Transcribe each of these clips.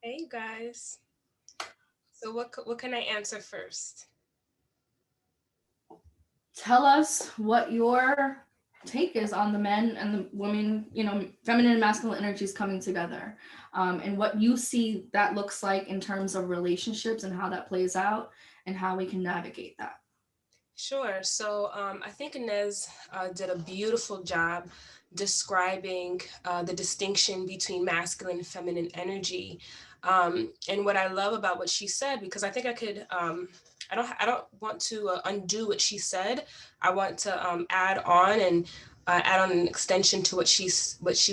Hey, you guys. So what can I answer first? Tell us what your take is on the men and the women, feminine and masculine energies coming together, and what you see that looks like in terms of relationships and how that plays out and how we can navigate that. Sure. So I think Inez did a beautiful job describing the distinction between masculine and feminine energy. And what I love about what she said, because I think I could, I don't want to undo what she said. I want to add on and add on an extension to what she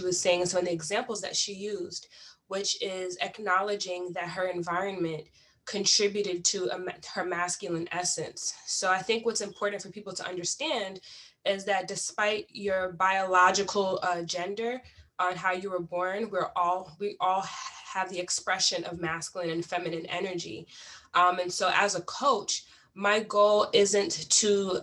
was saying and some of the examples that she used, which is acknowledging that her environment contributed to her masculine essence. So I think what's important for people to understand is that despite your biological gender on how you were born, we all have the expression of masculine and feminine energy. And so as a coach, my goal isn't to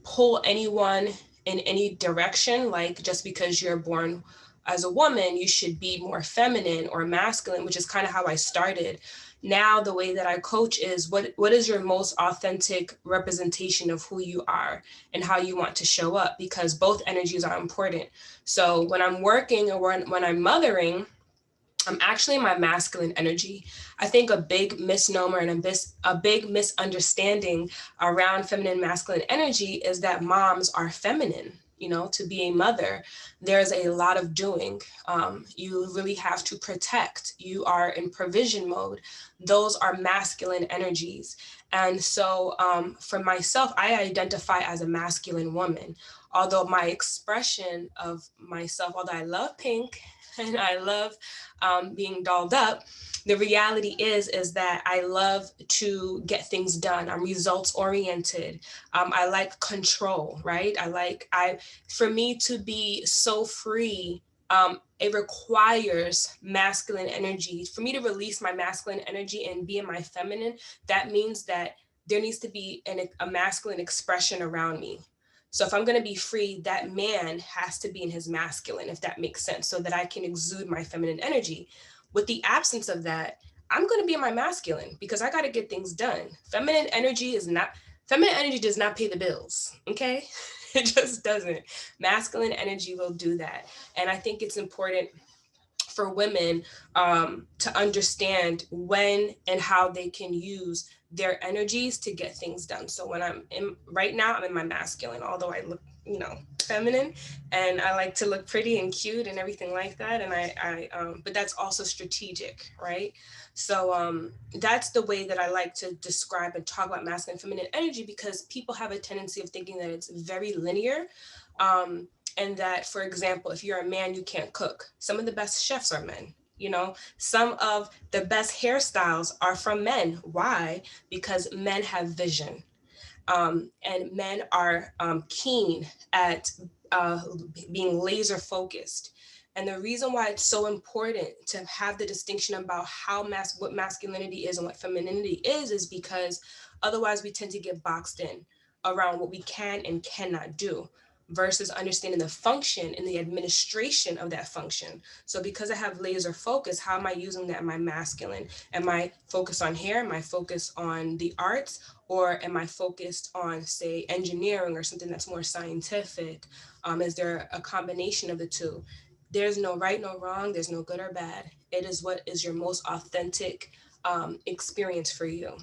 pull anyone in any direction, like just because you're born as a woman, you should be more feminine or masculine, which is kind of how I started. Now the way that I coach is what is your most authentic representation of who you are and how you want to show up, because both energies are important. So when I'm working or when I'm mothering, I'm actually in my masculine energy. I think a big misnomer and a big misunderstanding around feminine and masculine energy is that moms are feminine. You know, to be a mother, there's a lot of doing. You really have to protect. You are in provision mode. Those are masculine energies. And so for myself, I identify as a masculine woman. Although my expression of myself, although I love pink and I love being dolled up, the reality is that I love to get things done. I'm results oriented. I like control, right? I for me to be so free, it requires masculine energy. For me to release my masculine energy and be in my feminine, that means that there needs to be a masculine expression around me. So if I'm going to be free, that man has to be in his masculine, if that makes sense, so that I can exude my feminine energy. With the absence of that, I'm going to be in my masculine because I got to get things done. Feminine energy does not pay the bills, okay? It just doesn't. Masculine energy will do that. And I think it's important for women to understand when and how they can use their energies to get things done. So when I'm in right now, I'm in my masculine, although I look, feminine, and I like to look pretty and cute and everything like that. And but that's also strategic, right? So that's the way that I like to describe and talk about masculine and feminine energy, because people have a tendency of thinking that it's very linear. And that, for example, if you're a man, you can't cook. Some of the best chefs are men. Some of the best hairstyles are from men. Why? Because men have vision, and men are keen at being laser focused. And the reason why it's so important to have the distinction about what masculinity is and what femininity is because otherwise we tend to get boxed in around what we can and cannot do versus understanding the function and the administration of that function. So because I have laser focus, how am I using that in my masculine? Am I focused on hair? Am I focused on the arts? Or am I focused on, say, engineering or something that's more scientific? Is there a combination of the two? There's no right, no wrong. There's no good or bad. It is what is your most authentic experience for you.